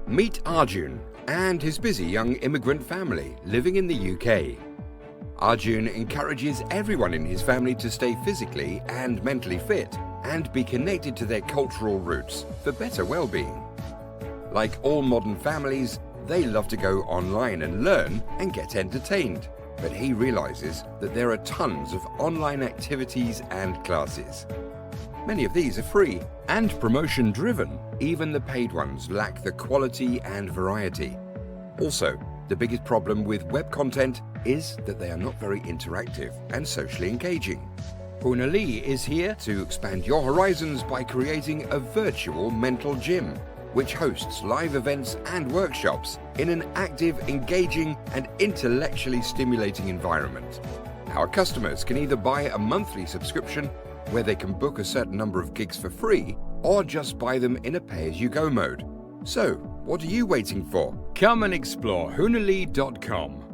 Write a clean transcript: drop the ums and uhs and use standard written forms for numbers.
Meet Arjun and his busy young immigrant family living in the UK. Arjun encourages everyone in his family to stay physically and mentally fit and be connected to their cultural roots for better well-being. Like all modern families, they love to go online and learn and get entertained. But he realizes that there are tons of online activities and classes. Many of these are free and promotion-driven. Even the paid ones lack the quality and variety. Also, the biggest problem with web content is that they are not very interactive and socially engaging. HUNARly is here to expand your horizons by creating a virtual mental gym, which hosts live events and workshops in an active, engaging, and intellectually stimulating environment. Our customers can either buy a monthly subscription where they can book a certain number of gigs for free, or just buy them in a pay-as-you-go mode. So, what are you waiting for? Come and explore HUNARly.com.